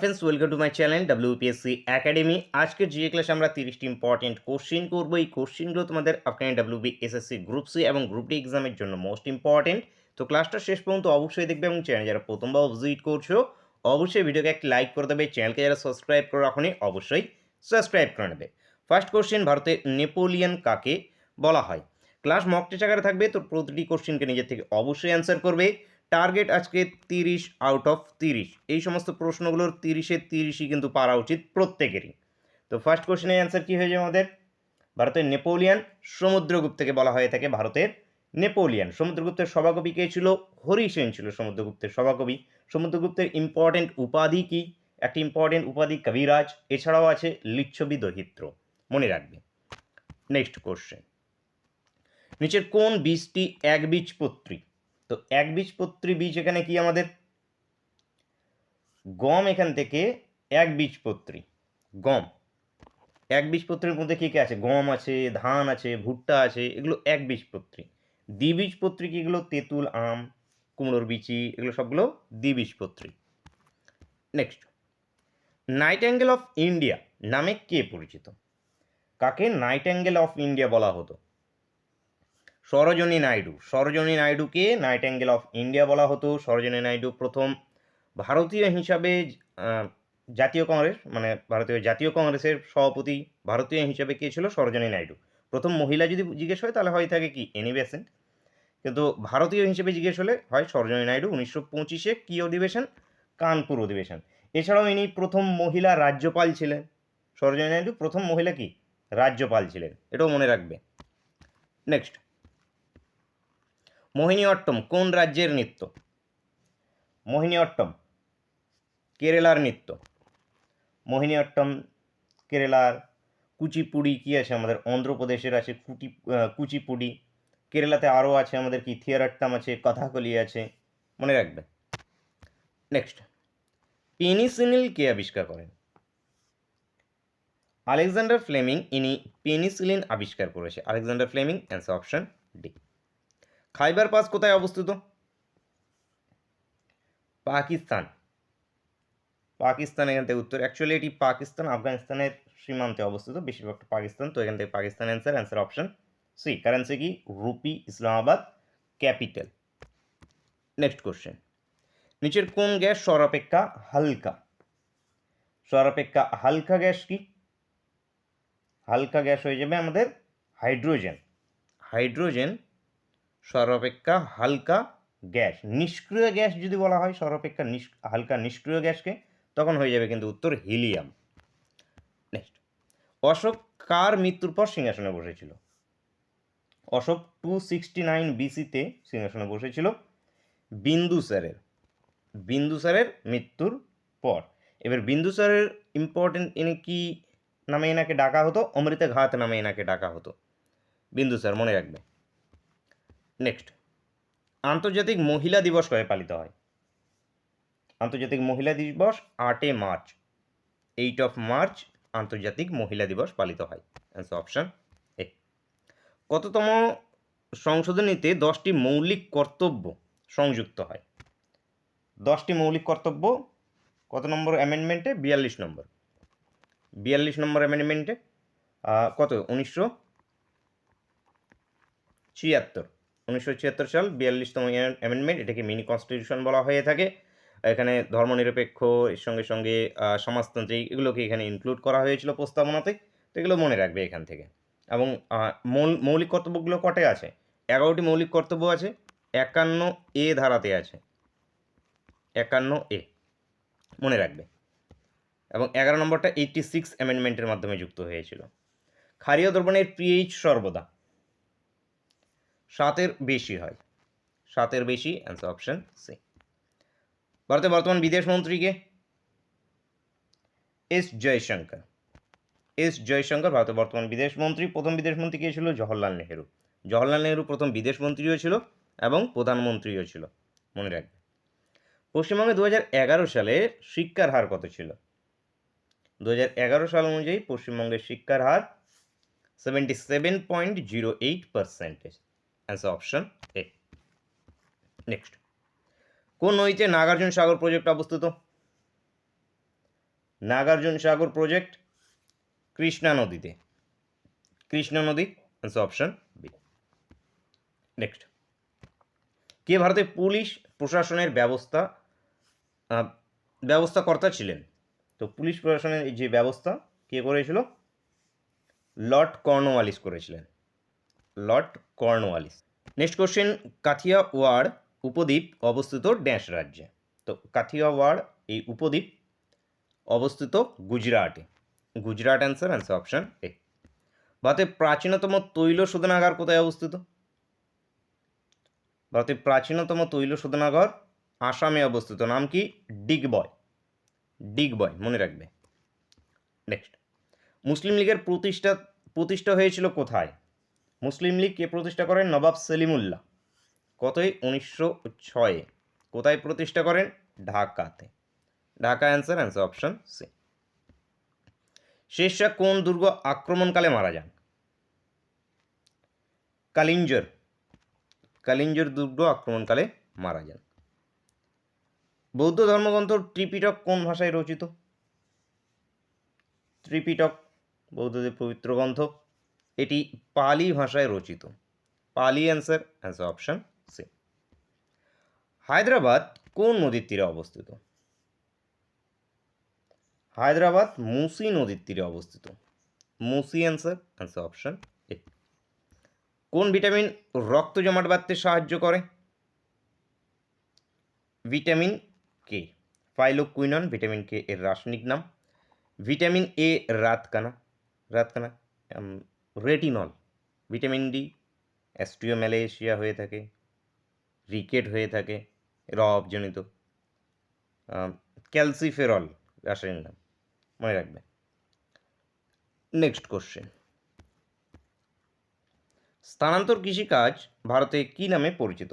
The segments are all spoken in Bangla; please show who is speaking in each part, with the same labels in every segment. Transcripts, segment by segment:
Speaker 1: Friends welcome to my channel WPSC academy. आज के জিকে ক্লাসে আমরা 30টি ইম্পর্টেন্ট কোশ্চেন করব। এই কোশ্চেনগুলো তোমাদের আপকামিং ডব্লিউবিএসএসসি গ্রুপ সি এবং গ্রুপ ডি এক্সামের জন্য মোস্ট ইম্পর্টেন্ট। তো ক্লাসটা শেষ পর্যন্ত অবশ্যই দেখবে এবং চ্যানেল যারা প্রথমবার ভিজিট করছো অবশ্যই ভিডিওকে একটা লাইক করে দেবে। চ্যানেলকে যারা সাবস্ক্রাইব করে রাখোনি অবশ্যই সাবস্ক্রাইব করে নেবে। ফার্স্ট কোশ্চেন, ভারতের নেপোলিয়ন কাকে বলা হয়? ক্লাস মক টেস্ট আকারে থাকবে, তো প্রতিটি কোশ্চেনকে নিজের থেকে অবশ্যই অ্যান্সার করবে। টার্গেট আজকে 30 আউট অফ 30। এই সমস্ত প্রশ্নগুলোর 30-এ 30ই কিন্তু পারা উচিত প্রত্যেকেরই। তো ফার্স্ট কোশ্চেনের অ্যান্সার কী হয়ে যাবে আমাদের? ভারতের নেপোলিয়ান সমুদ্রগুপ্তকে বলা হয়ে থাকে ভারতের নেপোলিয়ান। সমুদ্রগুপ্তের সভাকবি কে ছিল? হরিসেন ছিল সমুদ্রগুপ্তের সভাকবি। সমুদ্রগুপ্তের ইম্পর্টেন্ট উপাধি কি? একটি ইম্পর্টেন্ট উপাধি কবিরাজ, এছাড়াও আছে লিচ্ছবি দহিত্র, মনে রাখবে। নেক্সট কোশ্চেন, নিচের কোন বীজটি একবীজপত্রী? তো একবীজপত্রী বীজ এখানে কি আমাদের? গম এখান থেকে একবীজপত্রী। গম একবীজপত্রীর মধ্যে কী কী আছে? গম আছে, ধান আছে, ভুট্টা আছে, এগুলো একবীজপত্রী। দ্বিবীজপত্রী কি? এগুলো তেঁতুল, আম, কুমড়োর বিচি, এগুলো সবগুলো দ্বিবীজপত্রী। নেক্সট, নাইটেঙ্গেল অফ ইন্ডিয়া নামে কে পরিচিত? কাকে নাইটেঙ্গেল অফ ইন্ডিয়া বলা হতো? সরোজিনী নাইডু। সরোজিনী নাইডুকে নাইটেঙ্গেল অফ ইন্ডিয়া বলা হতো। সরোজিনী নাইডু প্রথম ভারতীয় হিসাবে জাতীয় কংগ্রেস মানে ভারতীয় জাতীয় কংগ্রেসের সভাপতি, ভারতীয় হিসাবে কে ছিল? সরোজিনী নাইডু। প্রথম মহিলা যদি জিজ্ঞেস হয় তাহলে হয় থাকে কি? এনি বেসেন্ট, কিন্তু ভারতীয় হিসেবে জিজ্ঞেস হলে হয় সরোজিনী নাইডু। 1925-এ কী অধিবেশন? কানপুর অধিবেশন। এছাড়াও ইনি প্রথম মহিলা রাজ্যপাল ছিলেন। সরোজিনী নাইডু প্রথম মহিলা কি? রাজ্যপাল ছিলেন, এটাও মনে রাখবে। নেক্সট, মোহিনীঅট্টম কোন রাজ্যের নৃত্য? মোহিনীঅট্টম কেরালার নৃত্য। মোহিনীঅট্টম কেরালার। কুচিপুড়ি কি আছে আমাদের? অন্ধ্রপ্রদেশের আছে কুচিপুড়ি। কেরালাতে আরও আছে আমাদের কি? থিয়ারাট্টাম আছে, কথাকলি আছে, মনে রাখবে। নেক্সট, পেনিসিলিন কে আবিষ্কার করেন? আলেকজান্ডার ফ্লেমিং ইনি পেনিসিলিন আবিষ্কার করেছে। Alexander Fleming, answer option D. Khyber pass কোথায় অবস্থিত? পাকিস্তান। পাকিস্তান এখান থেকে উত্তর। অ্যাকচুয়ালি এটি পাকিস্তান আফগানিস্তানের সীমান্তে অবস্থিত, বেশিরভাগটা পাকিস্তান, তো এখান থেকে Pakistan answer option C. Currency কি? Rupee. Islamabad capital. Next question, নিচের কোন গ্যাস সর্বাপেক্ষা হালকা? সর্বাপেক্ষা হালকা গ্যাস কি? হালকা গ্যাস হয়ে যাবে আমাদের হাইড্রোজেন। হাইড্রোজেন সর্বাপেক্ষা হালকা গ্যাস। নিষ্ক্রিয় গ্যাস যদি বলা হয় সর্বাপেক্ষা হালকা নিষ্ক্রিয় গ্যাসকে, তখন হয়ে যাবে কিন্তু উত্তর হিলিয়াম। নেক্সট, অশোক কার মৃত্যুর পর সিংহাসনে বসেছিল? অশোক 269 বিসিতে সিংহাসনে বসেছিল বিন্দুসারের। বিন্দুসারের মৃত্যুর পর। এবার বিন্দুসারের ইম্পর্টেন্ট, ইনি কি নামে এনাকে ডাকা হতো? অমৃত ঘাত নামে এনাকে ডাকা হতো। বিন্দুসার, মনে রাখবে। নেক্সট, আন্তর্জাতিক মহিলা দিবস কবে পালিত হয়? আন্তর্জাতিক মহিলা দিবস 8 মার্চ। 8 মার্চ আন্তর্জাতিক মহিলা দিবস পালিত হয়। Answer option A. কততম সংশোধনীতে 10টি মৌলিক কর্তব্য সংযুক্ত হয়? 10টি মৌলিক কর্তব্য কত নম্বর অ্যামেন্ডমেন্টে? 42 নম্বর। 42 নম্বর অ্যামেন্ডমেন্টে কত? 1976 সাল 42তম অ্যামেন্ডমেন্ট। এটাকে মিনি কনস্টিটিউশন বলা হয়ে থাকে। এখানে ধর্মনিরপেক্ষ, এর সঙ্গে সঙ্গে সমাজতান্ত্রিক, এগুলোকে এখানে ইনক্লুড করা হয়েছিল প্রস্তাবনাতে। তো এগুলো মনে রাখবে এখান থেকে। এবং মৌলিক কর্তব্যগুলো কটে আছে? 11টি মৌলিক কর্তব্য আছে। 51A ধারাতে আছে। 51A মনে রাখবে। এবং 11 নম্বরটা 86 অ্যামেন্ডমেন্টের মাধ্যমে যুক্ত হয়েছিল। ক্ষারীয় দ্রবণের পিএইচ সর্বদা 7-এর বেশি হয়। 7-এর বেশি, অ্যান্সার অপশন সি। ভারতের বর্তমান বিদেশ মন্ত্রীকে? এস জয়শঙ্কর। এস জয়শঙ্কর ভারতের বর্তমান বিদেশ মন্ত্রী। প্রথম বিদেশ মন্ত্রী কে ছিল? জওহরলাল নেহেরু। জওহরলাল নেহেরু প্রথম বিদেশ মন্ত্রীও ছিল এবং প্রধানমন্ত্রীও ছিল, মনে রাখবে। পশ্চিমবঙ্গে 2011 সালে শিক্ষার হার কত ছিল? 2011 সাল অনুযায়ী পশ্চিমবঙ্গের শিক্ষার হার 77.08%। Answer option A. নেক্সট, কোন নদীতে নাগার্জুন সাগর প্রজেক্ট অবস্থিত? নাগার্জুন সাগর প্রজেক্ট কৃষ্ণা নদীতে, কৃষ্ণা নদী, অ্যান্সার অপশন বি। নেক্সট, কে ভারতের পুলিশ প্রশাসনের ব্যবস্থাকর্তা ছিলেন? তো পুলিশ প্রশাসনের যে ব্যবস্থা কে করেছিল? লর্ড কর্নওয়ালিস করেছিলেন, lord Cornwallis. Next question, Kathiawar উপদ্বীপ অবস্থিত ড্যাশ রাজ্যে? তো কাথিয়াওয়াড় এই উপদ্বীপ অবস্থিত গুজরাটে, গুজরাট অ্যান্সার অপশন এ। ভারতের প্রাচীনতম তৈল শোধনাগার কোথায় অবস্থিত? ভারতের প্রাচীনতম তৈল শোধনাগার আসামে অবস্থিত, নাম কি? ডিগবয়, ডিগবয় মনে রাখবে। নেক্সট, মুসলিম লীগের প্রতিষ্ঠা হয়েছিল কোথায়? মুসলিম লীগ কে প্রতিষ্ঠা করেন? নবাব সেলিমুল্লাহ। কতই? 1906। কোথায় প্রতিষ্ঠা করেন? ঢাকাতে, Dhaka answer option C. Sher Shah কোন দুর্গ আক্রমণকালে মারা যান? কালিঞ্জর, কালিঞ্জর দুর্গ আক্রমণকালে মারা যান। বৌদ্ধ ধর্মগ্রন্থ ত্রিপিটক কোন ভাষায় রচিত? ত্রিপিটক বৌদ্ধদের পবিত্র গ্রন্থ, এটি পালি ভাষায় রচিত, পালি অ্যান্সার অপশন সি। হায়দ্রাবাদ কোন নদীর তীরে অবস্থিত? হায়দ্রাবাদ মুসি নদীর তীরে অবস্থিত, মুসি অ্যান্সার অপশন এ। কোন ভিটামিন রক্ত জমাট বাঁধতে সাহায্য করে? Vitamin K, phylloquinone vitamin K এর রাসায়নিক নাম। ভিটামিন এ রাতকানা, রাতকানা। রেটিনল, ভিটামিন ডি অ্যাস্ট্রিওম্যালেশিয়া হয়ে থাকে, রিকেট হয়ে থাকে, রবজনিত। ক্যালসিফেরল রাসায়নিক নাম, মনে রাখবে। নেক্সট কোশ্চেন, স্থানান্তর কৃষিকাজ ভারতে কি নামে পরিচিত?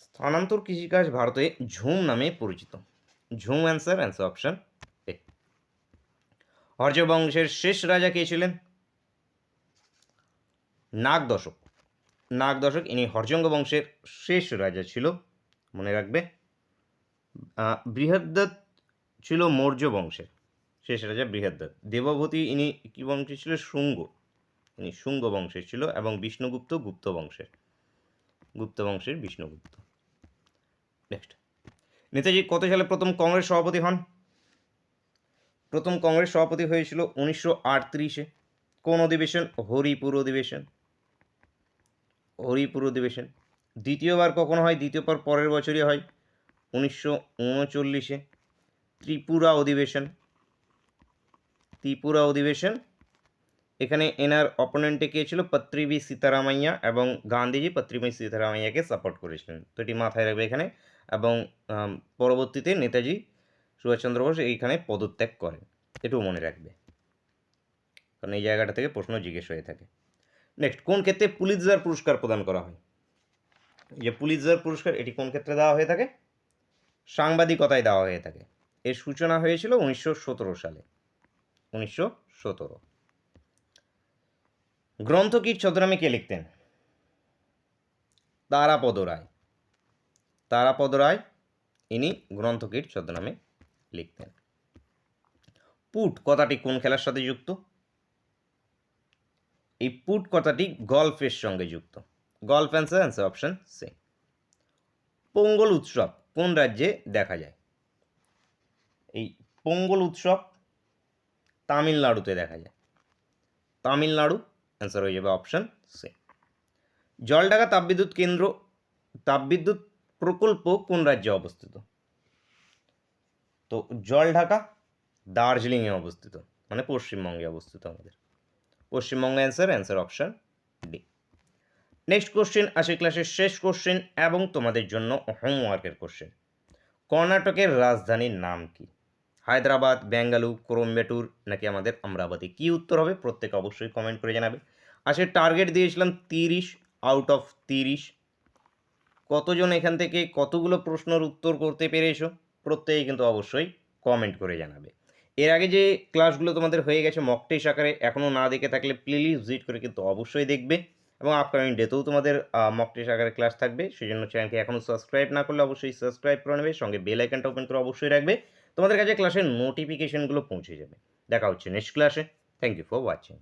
Speaker 1: স্থানান্তর কৃষিকাজ ভারতে ঝুম নামে পরিচিত, ঝুম অ্যান্সার অপশন এ। হর্য বংশের শেষ রাজা কে ছিলেন? নাগ দশক, নাগ দশক, ইনি হর্যঙ্গ বংশের শেষ রাজা ছিল, মনে রাখবে। বৃহদ্রথ ছিল মৌর্য বংশের শেষ রাজা, বৃহদ্রথ। দেবভূতি ইনি কি বংশে ছিল? শুঙ্গ, ইনি শুঙ্গ বংশের ছিল। এবং বিষ্ণুগুপ্ত গুপ্ত বংশের, গুপ্ত বংশের বিষ্ণুগুপ্ত। নেক্সট, নেতাজি কত সালে প্রথম কংগ্রেস সভাপতি হন? প্রথম কংগ্রেস সভাপতি হয়েছিল 1938-এ। কোন অধিবেশন? হরিপুর অধিবেশন, হরিপুর অধিবেশন। দ্বিতীয়বার কখন হয়? দ্বিতীয়বার পরের বছরই হয়, 1939-এ। ত্রিপুরা অধিবেশন, ত্রিপুরা অধিবেশন। এখানে এনার অপোনেন্টে কে ছিল? পত্রিবি সীতারামাইয়া, এবং গান্ধীজি পত্রিবি সীতারামাইয়াকে সাপোর্ট করেছিলেন, তো এটি মাথায় রাখবে এখানে। এবং পরবর্তীতে নেতাজি সুভাষচন্দ্র বোস এইখানে পদত্যাগ করেন, এটাও মনে রাখবে, কারণ এই জায়গাটা থেকে প্রশ্ন জিজ্ঞেস হয়ে থাকে। নেক্সট, কোন ক্ষেত্রে পুলিৎজার পুরস্কার প্রদান করা হয়? যে পুলিৎজার পুরস্কার, এটি কোন ক্ষেত্রে দেওয়া হয়ে থাকে? সাংবাদিকতায় দেওয়া হয়ে থাকে। এর সূচনা হয়েছিল 1917 সালে, 1917। গ্রন্থকীর ছদ্মনামে কে লিখতেন? তারাপদ রায়, তারাপদ রায় ইনি গ্রন্থকীর ছদ্মনামে লিখতেন। পুট কথাটি কোন খেলার সাথে যুক্ত? এই পুট কথাটি গল্ফের সঙ্গে যুক্ত, golf answer option C. Pongal উৎসব কোন রাজ্যে দেখা যায়? এই পোঙ্গল উৎসব তামিলনাড়ুতে দেখা যায়, তামিলনাড়ু অ্যান্সার হয়ে যাবে অপশন সি। জলঢাকা তাপবিদ্যুৎ কেন্দ্র, তাপবিদ্যুৎ প্রকল্প কোন রাজ্যে অবস্থিত? তো জলঢাকা দার্জিলিংয়ে অবস্থিত, মানে পশ্চিমবঙ্গে অবস্থিত, আমাদের Paschimbanga answer option D. Next question আসে ক্লাসের শেষ কোশ্চেন এবং তোমাদের জন্য হোমওয়ার্কের কোশ্চেন। কর্ণাটকের রাজধানীর নাম কি? হায়দ্রাবাদ, বেঙ্গালুরু, কোরম্বেটুর, নাকি আমাদের অমরাবতী? কি উত্তর হবে প্রত্যেকে অবশ্যই কমেন্ট করে জানাবে। আসলে টার্গেট দিয়েছিলাম 30 আউট অফ 30। কতজন এখান থেকে কতগুলো প্রশ্নের উত্তর করতে পেরেছো প্রত্যেকেই কিন্তু অবশ্যই কমেন্ট করে জানাবে। এর আগে যে ক্লাসগুলো তোমাদের হয়ে গেছে মক টেস্ট আকারে, এখনও না দেখে থাকলে প্লিজ ভিজিট করে কিন্তু অবশ্যই দেখবে। এবং আপকামিং ডেতেও তোমাদের মক টেস্ট আকারে ক্লাস থাকবে, সেই জন্য চ্যানেলকে এখনও সাবস্ক্রাইব না করলে অবশ্যই সাবস্ক্রাইব করে নেবে, সঙ্গে বেল আইকনটা ওপেন করে অবশ্যই রাখবে, তোমাদের কাছে ক্লাসের নোটিফিকেশনগুলো পৌঁছে যাবে। দেখা হচ্ছে নেক্সট ক্লাসে। Thank you for watching.